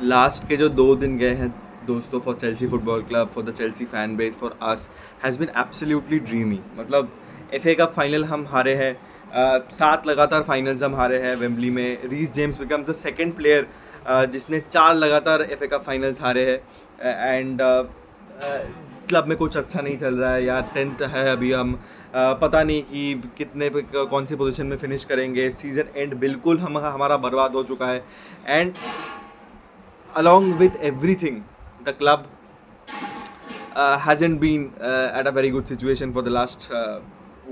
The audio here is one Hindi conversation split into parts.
लास्ट के जो 2 दिन गए हैं दोस्तों for Chelsea football club, for the Chelsea fan base, for us has been absolutely dreamy. मतलब FA कप फाइनल हम हारे हैं, 7 लगातार फाइनल्स हम हारे हैं वेम्बली में। Reece James become the second player जिसने 4 लगातार FA कप फाइनल्स हारे हैं। एंड क्लब में कुछ अच्छा नहीं चल रहा है यार, 10th है अभी हम। पता नहीं कि कितने कौन सी पोजीशन में फिनिश करेंगे। सीज़न एंड बिल्कुल हमारा बर्बाद हो चुका है। And along with everything, the club hasn't been at a very good situation for the last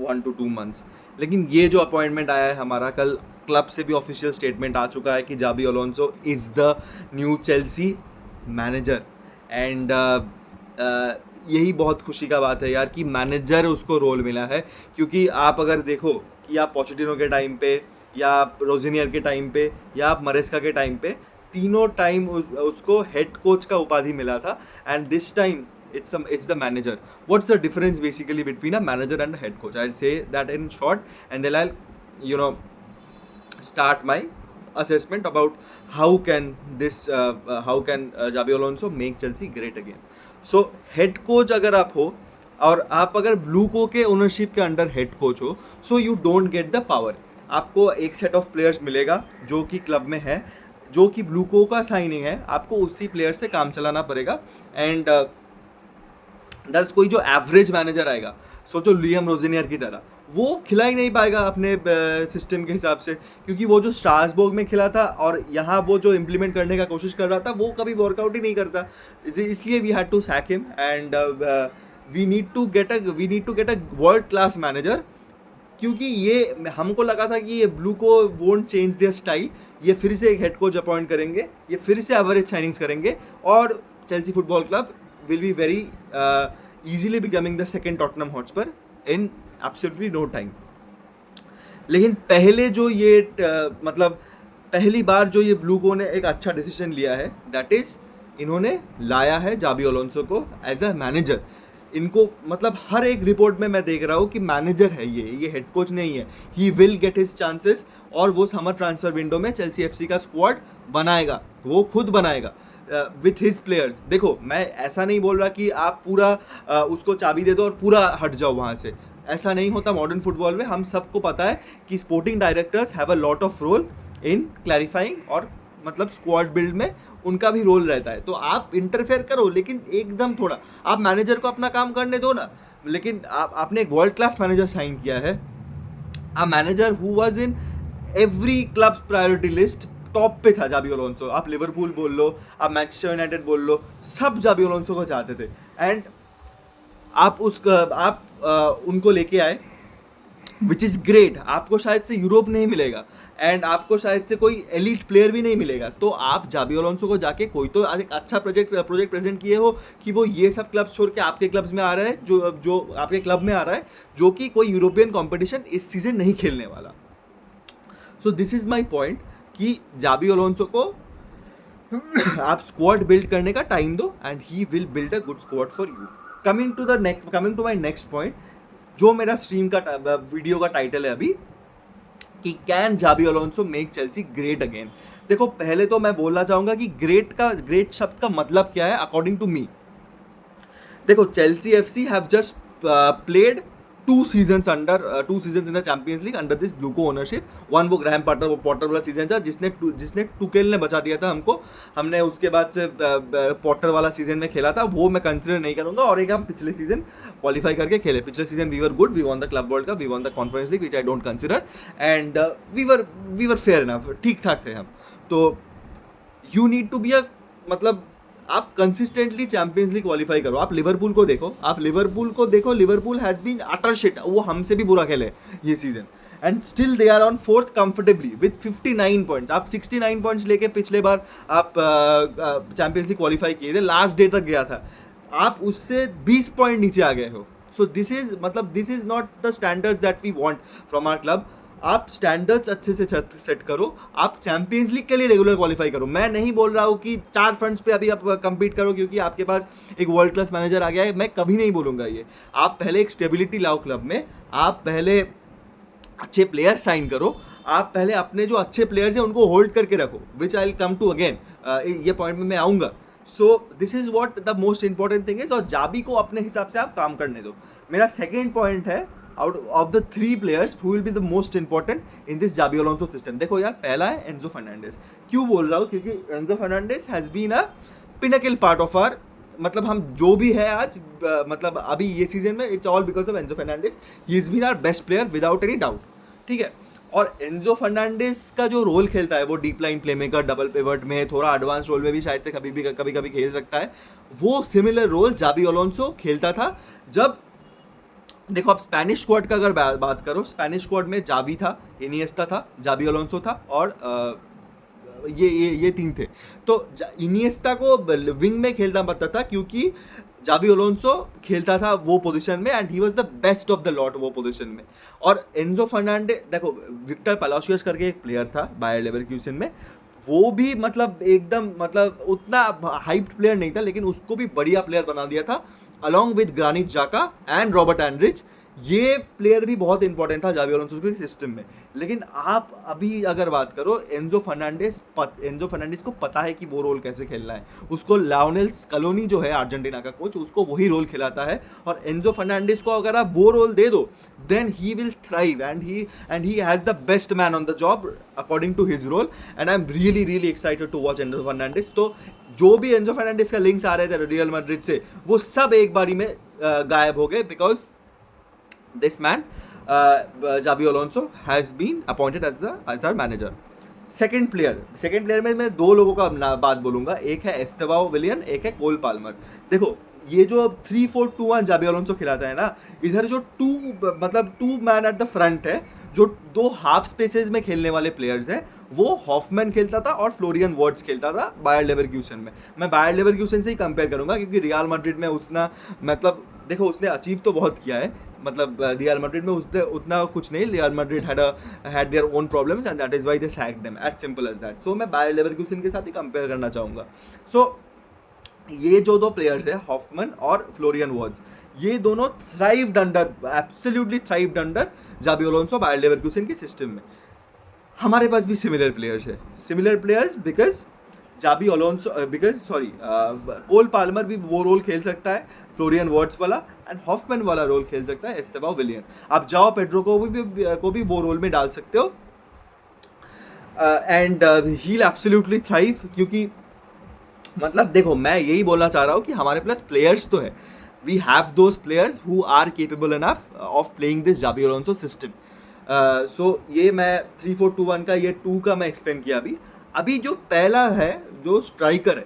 1 to 2 months. लेकिन ये जो अपॉइंटमेंट आया है हमारा, कल क्लब से भी ऑफिशियल स्टेटमेंट आ चुका है कि Xabi Alonso is the new Chelsea manager. And यही बहुत खुशी का बात है यार कि मैनेजर उसको रोल मिला है। क्योंकि आप अगर देखो कि आप पोचेटिनो के टाइम पे, या आप रोजिनियर के टाइम पे, या आप मरेस्का के टाइम पे, तीनों टाइम उसको हेड कोच का उपाधि मिला था। And this time it's the manager. What's the difference basically between a manager and a head coach? I'll say that in short, and then I'll you know start my assessment about how can Jabi Alonso make Chelsea great again. So head coach अगर आप हो, और आप अगर ब्लू को के ओनरशिप के अंडर हेड कोच हो, so you don't get the power. आपको एक सेट ऑफ प्लेयर्स मिलेगा जो कि क्लब में है, जो कि ब्लू को का साइनिंग है, आपको उसी प्लेयर से काम चलाना पड़ेगा। एंड दस कोई जो एवरेज मैनेजर आएगा, सोचो लियम रोजिनियर की तरह, वो खिला ही नहीं पाएगा अपने सिस्टम के हिसाब से। क्योंकि वो जो स्ट्रासबर्ग में खिला था और यहाँ वो जो इम्प्लीमेंट करने का कोशिश कर रहा था, वो कभी वर्कआउट ही नहीं करता। इसलिए we had to sack him. And we need to get a world class manager. क्योंकि ये हमको लगा था कि ये ब्लू को वोंट चेंज देयर स्टाइल, ये फिर से एक हेड कोच अपॉइंट करेंगे, ये फिर से एवरेज साइनिंग्स करेंगे, और Chelsea football club will be very easily becoming the second Tottenham Hotspur in absolutely no time. लेकिन पहले जो ये मतलब पहली बार जो ये ब्लू को ने एक अच्छा डिसीजन लिया है, दैट इज इन्होंने लाया है जाबी अलोंसो को एज अ मैनेजर। इनको मतलब हर एक रिपोर्ट में मैं देख रहा हूँ कि मैनेजर है ये हेड कोच नहीं है। He will get his chances, और वो समर ट्रांसफर विंडो में चेल्सी FC का स्क्वाड बनाएगा, वो खुद बनाएगा विथ हिज प्लेयर्स। देखो, मैं ऐसा नहीं बोल रहा कि आप पूरा उसको चाबी दे दो और पूरा हट जाओ वहाँ से। ऐसा नहीं होता मॉडर्न फुटबॉल में। हम सबको पता है कि sporting directors have a lot of role in clarifying, और मतलब स्क्वाड बिल्ड में उनका भी रोल रहता है। तो आप इंटरफेयर करो, लेकिन एकदम थोड़ा आप मैनेजर को अपना काम करने दो ना। लेकिन आपने एक वर्ल्ड क्लास मैनेजर साइन किया है, a manager who was in every club priority list. Top पे था जाबी अलोंसो। आप लिवरपूल बोल लो, आप मैनचेस्टर यूनाइटेड बोल लो, सब जाबी अलोंसो को चाहते थे। एंड आप उनको लेके आए, विच इज़ ग्रेट। आपको शायद से यूरोप नहीं मिलेगा, एंड आपको शायद से कोई एलिट प्लेयर भी नहीं मिलेगा। तो आप जाबी अलोंसो को जाके कोई तो एक अच्छा प्रोजेक्ट प्रेजेंट किए हो कि वो ये सब क्लब्स छोड़ के आपके क्लब्स में आ रहा है, जो आपके क्लब में आ रहा है, जो कि कोई यूरोपियन कॉम्पिटिशन इस सीजन नहीं खेलने वाला। सो दिस इज माई पॉइंट कि जाबी अलोंसो को आप स्क्वाड बिल्ड करने का टाइम दो, and he will build a good squad for you. Coming to my next point, जो मेरा स्ट्रीम का वीडियो का टाइटल है अभी, कि can Xabi Alonso make Chelsea great again. देखो, पहले तो मैं बोलना चाहूंगा कि ग्रेट शब्द का मतलब क्या है अकॉर्डिंग टू मी। देखो, Chelsea FC have just played 2 seasons in the Champions League under this Bluco ownership. One वो ग्रैहम पॉटर वाला सीजन था जिसने टुकेल ने बचा दिया था हमको। हमने उसके बाद से पॉटर वाला सीजन में खेला था, वो मैं कंसिडर नहीं करूंगा। और एक हम पिछले सीजन क्वालिफाई करके खेले। पिछले season we were good, we won the club world cup, we won the conference league, which I don't consider. And we were fair enough, ठीक ठाक थे हम। तो you need to be a मतलब आप कंसिस्टेंटली चैंपियंस लीग क्वालिफाई करो। आप लिवरपूल को देखो, Liverpool has been utter shit. वो हमसे भी बुरा खेले ये season, and still they are on 4th comfortably with 59 points. आप 69 पॉइंट्स लेके पिछले बार आप चैंपियंस लीग क्वालिफाई किए थे, लास्ट डे तक गया था। आप उससे 20 पॉइंट नीचे आ गए हो। So this is not the standards that we want from our club. आप स्टैंडर्ड्स अच्छे से सेट करो, आप चैंपियंस लीग के लिए रेगुलर क्वालिफाई करो। मैं नहीं बोल रहा हूँ कि 4 फ्रंट्स पे अभी आप compete करो क्योंकि आपके पास एक वर्ल्ड क्लास मैनेजर आ गया है। मैं कभी नहीं बोलूँगा ये। आप पहले एक स्टेबिलिटी लाओ क्लब में, आप पहले अच्छे प्लेयर्स साइन करो, आप पहले अपने जो अच्छे प्लेयर्स हैं उनको होल्ड करके रखो, which I will come to again. ये पॉइंट में मैं आऊँगा. So this is what the most important thing is. और जाबी को अपने हिसाब से आप काम करने दो. मेरा सेकेंड पॉइंट है, out of the 3 players who will be the most important in this Xabi Alonso system. देखो यार, पहला है एंजो फर्नांडिस. क्यों बोल रहा हूँ? क्योंकि Enzo Fernandez has been a pinnacle part of our, मतलब हम जो भी है आज, मतलब अभी ये सीजन में, it's all because of Enzo Fernandez. He is been our best player without any doubt. ठीक है. और एंजो फर्नांडिस का जो रोल खेलता है वो deep line play maker, double pivot में, थोड़ा एडवांस रोल में भी शायद से कभी कभी खेल सकता है. वो सिमिलर रोल जाबी अलोंसो खेलता था. जब देखो, आप स्पेनिश स्क्वाड का अगर बात करो, स्पेनिश स्क्वाड में जाबी था, इनिएस्टा था, जाबी अलोंसो था, और ये 3 थे. तो इनिएस्टा को विंग में खेलना पड़ता था क्योंकि जाबी अलोंसो खेलता था वो पोजीशन में, and he was the best of the lot वो पोजीशन में. और एंजो फर्नांडिस, देखो विक्टर पलासियस करके एक प्लेयर था बायर लेवरक्यूसेन में, वो भी मतलब एकदम, मतलब उतना हाइप्ड प्लेयर नहीं था, लेकिन उसको भी बढ़िया प्लेयर बना दिया था, अलॉन्ग विद ग्रानिट जाका एंड रॉबर्ट एंड्रिच. ये प्लेयर भी बहुत इंपॉर्टेंट था जाबी अलोंसो के सिस्टम में. लेकिन आप अभी अगर बात करो, एंजो फर्नांडिस को पता है कि वो रोल कैसे खेलना है. उसको लायोनेल स्कलोनी जो है अर्जेंटीना का कोच, उसको वही रोल खिलाता है. और एंजो फर्नांडिस को अगर आप वो रोल दे दो, then he will thrive, and he has the best man on the job according to his role. And I am really excited to watch Enzo Fernandez. तो जो भी एंजो फर्नांडिस का लिंक्स आ रहे थे रियल मैड्रिड से, वो सब एक बारी में गायब हो गए, because this man, Xabi Alonso has been appointed as our manager. Second player में मैं 2 लोगों का बात बोलूँगा. एक है एस्तेबाओ विलियन, एक है कोल पाल्मर. देखो, ये जो 3-4-2-1 जाबी अलोंसो खिलाता है ना, इधर जो 2 मैन एट द फ्रंट है, जो 2 हाफ स्पेसेस में खेलने वाले प्लेयर्स हैं, वो हॉफमैन खेलता था और फ्लोरियन वर्ट्स खेलता था बायर लेवरक्यूसेन में. मैं बायर लेवरक्यूसेन से ही कंपेयर करूँगा, क्योंकि रियल मैड्रिड में उसने, मतलब देखो, उसने अचीव तो बहुत किया है, मतलब रियल मैड्रिड में उसने उतना कुछ नहीं. Real Madrid had their own problems, and that is why they sacked them, as simple as that. So मैं बायर लेवरक्यूसेन के साथ ही कंपेयर करना चाहूँगा. सो ये जो 2 प्लेयर्स है, हॉफमैन और फ्लोरियन वर्ट्स, ये दोनों thrived under, absolutely thrived under Xabi Alonso Bayer Leverkusen के सिस्टम में. हमारे पास भी similar players because Xabi Alonso, Cole Palmer भी वो रोल खेल सकता है, फ्लोरियन वर्ट्स वाला, एंड हॉफमैन वाला रोल खेल सकता है एस्तेबाओ विलियन. आप जाओ पेड्रो को भी वो रोल में डाल सकते हो, and he will absolutely thrive. क्योंकि मतलब देखो, मैं यही बोलना चाह रहा हूँ कि हमारे पास प्लेयर्स तो है, we have those players who are capable enough of playing this Xabi Alonso system. So ये मैं 3-4-2-1 का, ये 2 का मैं एक्सप्लेन किया. अभी जो पहला है, जो स्ट्राइकर है,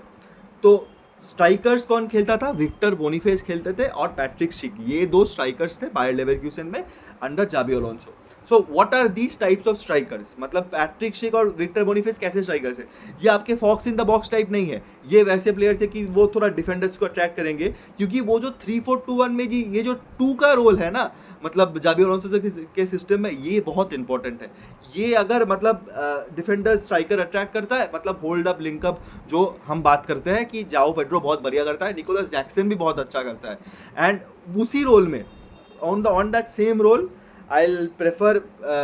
तो स्ट्राइकर्स कौन खेलता था? विक्टर बोनीफेस खेलते थे और पैट्रिक शिक. ये 2 स्ट्राइकर्स थे बायर लेवरक्यूसेन में under Xabi Alonso. So what are these types of strikers? मतलब पैट्रिक शिक और विक्टर बोनीफेस कैसे स्ट्राइकर्स है? ये आपके fox in the box type नहीं है. ये वैसे प्लेयर्स है कि वो थोड़ा डिफेंडर्स को अट्रैक्ट करेंगे, क्योंकि वो जो 3-4-2-1 में जी ये जो 2 का रोल है ना, मतलब जाबी अलोंसो के सिस्टम में, ये बहुत इंपॉर्टेंट है. ये अगर मतलब डिफेंडर स्ट्राइकर अट्रैक्ट करता है, मतलब होल्ड अप, लिंक अप, जो हम बात करते हैं कि जाओ पेड्रो बहुत बढ़िया करता है, निकोलस जैक्सन भी बहुत अच्छा करता है, एंड उसी रोल में, on that same role, I will prefer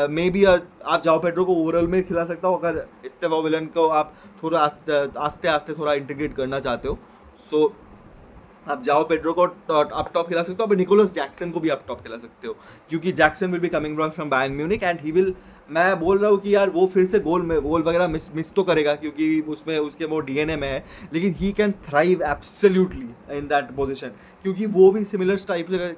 maybe आप जाओ पेड्रो को ओवरऑल में खिला सकता हो, अगर एस्तेबाओ विलियन को आप थोड़ा आस्ते थोड़ा इंटीग्रेट करना चाहते हो. सो आप जाओ पेड्रो को अप टॉप खिला सकते हो, अब निकोलस जैक्सन को भी अप टॉप खिला सकते हो, क्योंकि Jackson will be coming from Bayern Munich, and he will, मैं बोल रहा हूँ कि यार वो फिर से गोल वगैरह मिस तो करेगा, क्योंकि उसमें उसके वो डीएनए में है, लेकिन he can thrive absolutely in that position, क्योंकि वो भी सिमिलर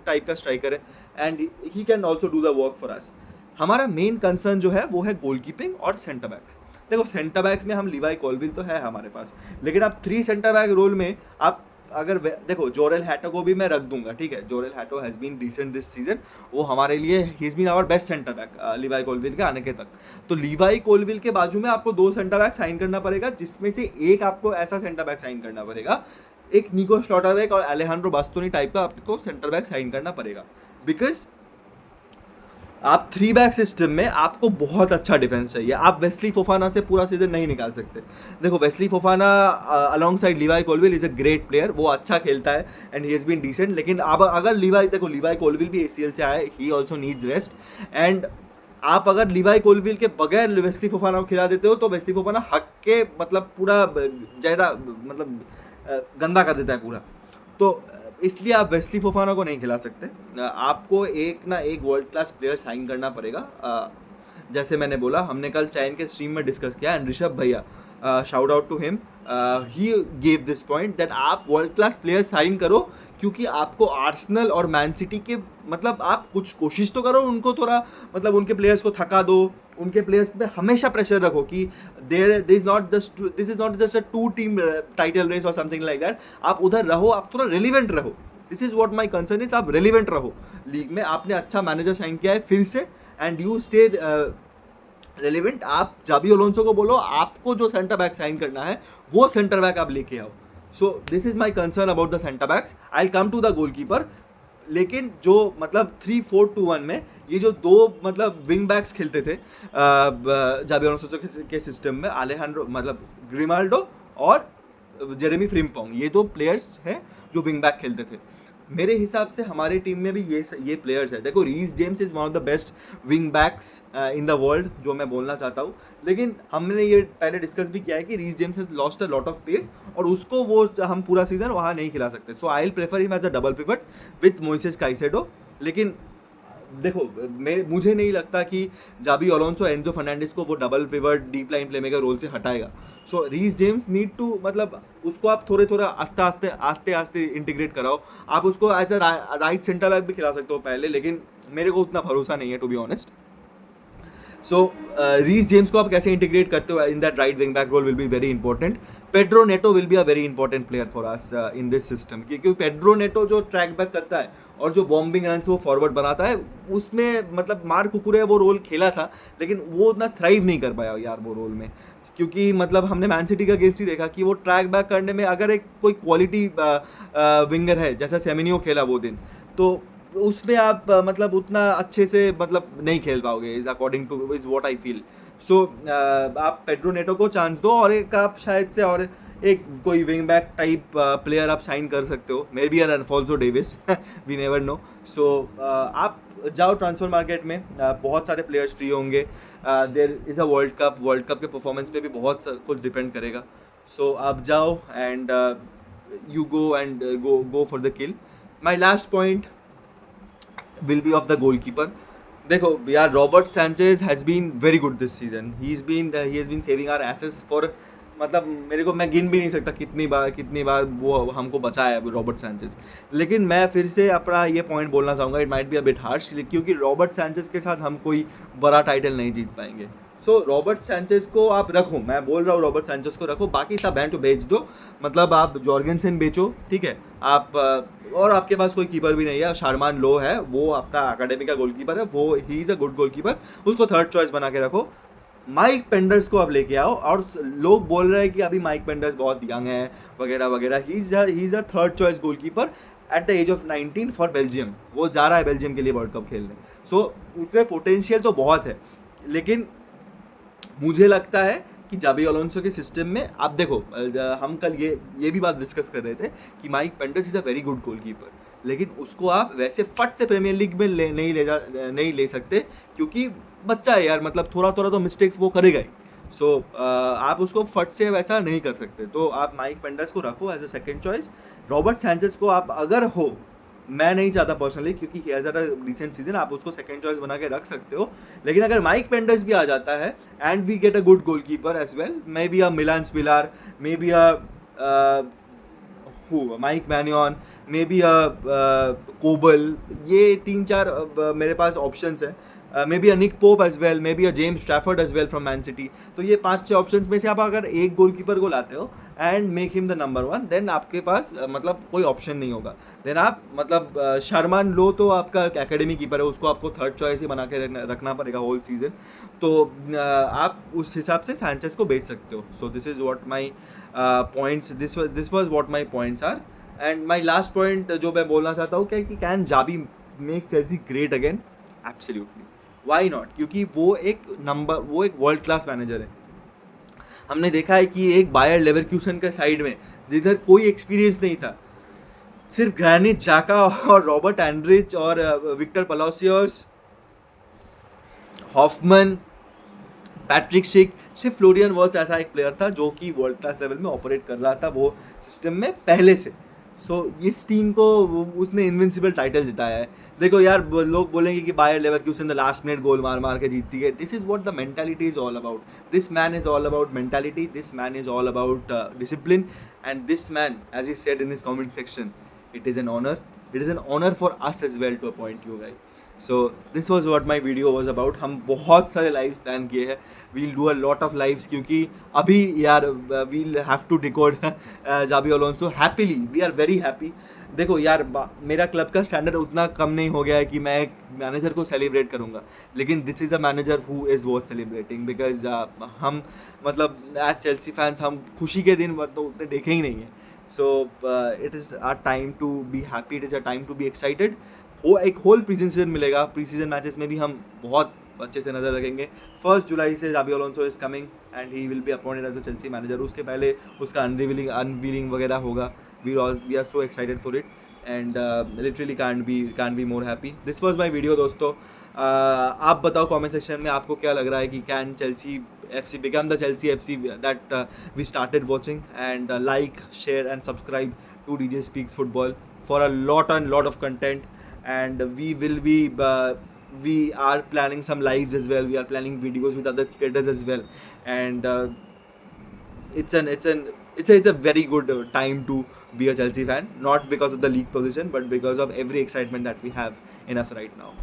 टाइप का स्ट्राइकर है, and he can also do the work for us. हमारा मेन कंसर्न जो है वो है गोल कीपिंग और सेंटर बैक्स. देखो, सेंटर बैक्स में हम लीवाई कोल्विल तो है हमारे पास, लेकिन आप 3 सेंटर बैक रोल में आप अगर देखो, जोरेल हैटो को भी मैं रख दूंगा, ठीक है. Jorrel Hato has been decent this season, वो हमारे लिए ही is been our best centre back Levi Colwill के आने के तक. तो लीवाई कोल्विल के बाजू में आपको 2 सेंटर बैक साइन करना पड़ेगा, जिसमें से एक आपको ऐसा सेंटर बैक साइन करना पड़ेगा, एक निको स्लॉटरबैक और अलेहांड्रो बास्तोनी टाइप का आपको सेंटर बैक साइन करना पड़ेगा, बिकॉज आप 3 बैक सिस्टम में आपको बहुत अच्छा डिफेंस चाहिए. आप वेस्ली फोफाना से पूरा सीजन नहीं निकाल सकते. देखो, Wesley Fofana alongside Levi Colwill is a great player, वो अच्छा खेलता है and he has been decent, लेकिन अब अगर लीवाई कोल्विल भी ACL से आए, he also needs rest, and आप अगर लिवाई कोलविल के बगैर वेस्ली फोफाना को खिला देते हो तो वेस्ली फोफाना हक के मतलब पूरा ज़्यादा मतलब गंदा कर देता है पूरा। तो इसलिए आप वेस्ली फोफाना को नहीं खिला सकते। आपको एक ना एक वर्ल्ड क्लास प्लेयर साइन करना पड़ेगा। जैसे मैंने बोला, हमने कल चैन के स्ट्रीम में डिस्कस किया, एंड ऋषभ भैया, shout out to him, he gave this point that आप वर्ल्ड क्लास प्लेयर साइन करो, क्योंकि आपको आर्सेनल और मैन सिटी के मतलब आप कुछ कोशिश तो करो उनको थोड़ा मतलब उनके प्लेयर्स को थका दो, उनके प्लेयर्स पे हमेशा प्रेशर रखो कि this is not just a 2 team title race और समथिंग लाइक दैट। आप उधर रहो, आप थोड़ा रेलिवेंट रहो। This is what my concern is, आप रेलिवेंट रहो लीग में। आपने अच्छा मैनेजर साइन किया है फिर से, एंड यू स्टे रेलिवेंट। आप जाबी अलोंसो को बोलो आपको जो सेंटर बैक साइन करना है वो सेंटर बैक आप लेके आओ। So this is my concern about the centre backs. I come to the goalkeeper. लेकिन जो मतलब 3-4-2-1 में ये जो 2 मतलब विंग बैक्स खेलते थे जाबी अलोंसो के सिस्टम में, आलेहांड्रो मतलब ग्रिमाल्डो और जेरेमी फ्रिम्पोंग, ये 2 प्लेयर्स हैं जो विंग बैक खेलते थे। मेरे हिसाब से हमारे टीम में भी ये प्लेयर्स है। देखो, Reece James is one of the best wing backs in the world, जो मैं बोलना चाहता हूँ। लेकिन हमने ये पहले डिस्कस भी किया है कि Reece James has lost a lot of pace, और उसको वो हम पूरा सीजन वहाँ नहीं खिला सकते। So I will prefer him as a double pivot with Moises Caicedo. लेकिन देखो, मुझे नहीं लगता कि जाबी अलोंसो एंजो फर्नांडिस को वो double pivot deep line playmaker role से हटाएगा। So Reece James need to मतलब उसको आप थोड़ा आस्ते आस्ते इंटीग्रेट कराओ। आप उसको as a right centre back भी खिला सकते हो पहले, लेकिन मेरे को उतना भरोसा नहीं है to be honest. So Reece James को आप कैसे इंटीग्रेट करते हो in that right wing back role will be very important. Pedro Neto will be a very important player for us in this system, क्योंकि पेड्रो नेटो जो ट्रैक बैक करता है और जो बॉम्बिंग रन वो फॉरवर्ड बनाता है, उसमें मतलब मार्क कुकुरे वो रोल खेला था, लेकिन वो उतना थ्राइव नहीं कर पाया यार वो रोल में। क्योंकि मतलब हमने मैन सिटी का अगेंस्ट ही देखा कि वो ट्रैक बैक करने में अगर एक कोई क्वालिटी विंगर है, जैसा सेमिनियो खेला वो दिन, तो उसमें आप मतलब उतना अच्छे से मतलब नहीं खेल पाओगे, is according to is what I feel. So आप पेड्रो नेटो को चांस दो, और एक आप शायद से और एक कोई विंग बैक टाइप प्लेयर आप साइन कर सकते हो, maybe Alphonso Davies, we never know. So आप जाओ ट्रांसफर मार्केट में, बहुत सारे प्लेयर्स फ्री होंगे। There is a world cup के परफॉर्मेंस पे भी बहुत कुछ डिपेंड करेगा। सो आप जाओ and you go for the kill. My last point will be of the goalkeeper. देखो यार, Robert Sanchez has been very good this season. He has been saving our asses for मतलब मेरे को, मैं गिन भी नहीं सकता कितनी बार वो हमको बचाया है रॉबर्ट सैंचेज। लेकिन मैं फिर से अपना ये पॉइंट बोलना चाहूँगा, it might be a bit harsh, क्योंकि रॉबर्ट सैंचेज के साथ हम कोई बड़ा टाइटल नहीं जीत पाएंगे। सो रॉबर्ट सैंचेज को आप रखो, मैं बोल रहा हूँ रॉबर्ट सैंचेज को रखो, बाकी सब बैंड बेच दो। मतलब आप जॉर्गेनसन बेचो, ठीक है, आप और आपके पास कोई कीपर भी नहीं है, शारमान लो है, वो अपना अकेडमी का गोलकीपर है, वो ही इज़ अ गुड गोलकीपर, उसको थर्ड चॉइस बना के रखो। माइक पेंडर्स को आप लेके आओ, और लोग बोल रहे हैं कि अभी माइक पेंडर्स बहुत यंग है वगैरह वगैरह। He is a third choice goalkeeper at the age of 19 for Belgium. वो जा रहा है बेल्जियम के लिए वर्ल्ड कप खेलने। सो उसमें पोटेंशियल तो बहुत है, लेकिन मुझे लगता है कि जाबी अलोंसो के सिस्टम में आप देखो, हम कल ये भी बात डिस्कस कर रहे थे कि Mike Penders is a very good goalkeeper, लेकिन उसको आप वैसे फट से प्रीमियर लीग में नहीं ले सकते, क्योंकि बच्चा है यार, मतलब थोड़ा तो मिस्टेक्स वो करेगा ही। सो आप उसको फट से वैसा नहीं कर सकते। तो आप माइक पेंडर्स को रखो as a second choice. Robert Sanchez को आप अगर हो, मैं नहीं चाहता पर्सनली, क्योंकि he has a recent season, आप उसको सेकंड चॉइस बना के रख सकते हो। लेकिन अगर माइक पेंडर्स भी आ जाता है and we get a good goalkeeper as well, maybe a Milan Spilar, maybe a Mike Mannion, maybe a Kobel, ये 3-4 मेरे पास ऑप्शंस है। Maybe a Nick Pope as well, maybe a James Strafford as well from Man City. तो ये 5-6 ऑप्शंस में से आप अगर एक गोलकीपर को लाते हो and make him the number 1, then आपके पास मतलब कोई ऑप्शन नहीं होगा। देन आप मतलब शर्मान लो तो आपका एकेडमी कीपर है, उसको आपको थर्ड चॉइस ही बना के रखना पड़ेगा होल सीजन। तो आप उस हिसाब से सैंचेज को बेच सकते हो। So this is what my points, this was what my points are. And my last point जो मैं बोलना चाहता हूँ, कि can Xabi make Chelsea great again? Absolutely, why not? क्योंकि वो एक वर्ल्ड क्लास मैनेजर है। हमने देखा है कि एक बायर लेवरक्यूसन के साइड में, जिधर कोई एक्सपीरियंस नहीं था, सिर्फ ग्रैनिट जाका और रॉबर्ट एंड्रिच और विक्टर पलासियोस, हॉफमैन, पैट्रिक शिक फ्लोरियन वर्थ ऐसा एक प्लेयर था जो कि वर्ल्ड क्लास लेवल में ऑपरेट कर रहा था वो सिस्टम में पहले से. सो इस टीम को उसने इनविंसिबल टाइटल जिताया है. देखो यार, लोग बोलेंगे कि Bayer Leverkusen the last minute goal मार मार के जीतती है. This is what the mentality is all about. This man is all about mentality. This man is all about discipline. And this man, as he said in his comment section, it is an honor. It is an honor for us as well to appoint you guys. So this was what my video was about. हम बहुत सारे lives plan किए हैं. We'll do a lot of lives क्योंकि अभी यार we'll have to decode Xabi Alonso. Happily, we are very happy. देखो यार, मेरा क्लब का स्टैंडर्ड उतना कम नहीं हो गया है कि मैं एक मैनेजर को सेलिब्रेट करूँगा, लेकिन this is a manager who is worth celebrating. Because हम मतलब एज चेल्सी फैंस हम खुशी के दिन मतलब उतने देखे ही नहीं हैं. So it is our time to be happy. It is our time to be excited. एक होल प्री सीजन मिलेगा. प्री सीजन मैचेस में भी हम बहुत अच्छे से नज़र रखेंगे. 1 जुलाई से Xabi Alonso is coming and he will be appointed as a Chelsea manager. उसके पहले उसका अनवीलिंग वगैरह होगा. We are so excited for it and literally can't be more happy. This was my video दोस्तों. आप बताओ कमेंट सेक्शन में आपको क्या लग रहा है कि can Chelsea FC become the Chelsea FC that we started watching. And like, share and subscribe to DJ Speaks Football for a lot of content. And we are planning some lives as well. We are planning videos with other creators as well. And it's a very good time to be a Chelsea fan, not because of the league position but because of every excitement that we have in us right now.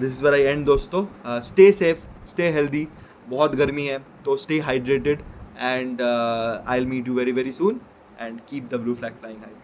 This is where I end दोस्तों. Stay safe, stay healthy. बहुत गर्मी है तो stay hydrated and I'll meet you very soon and keep the blue flag flying high.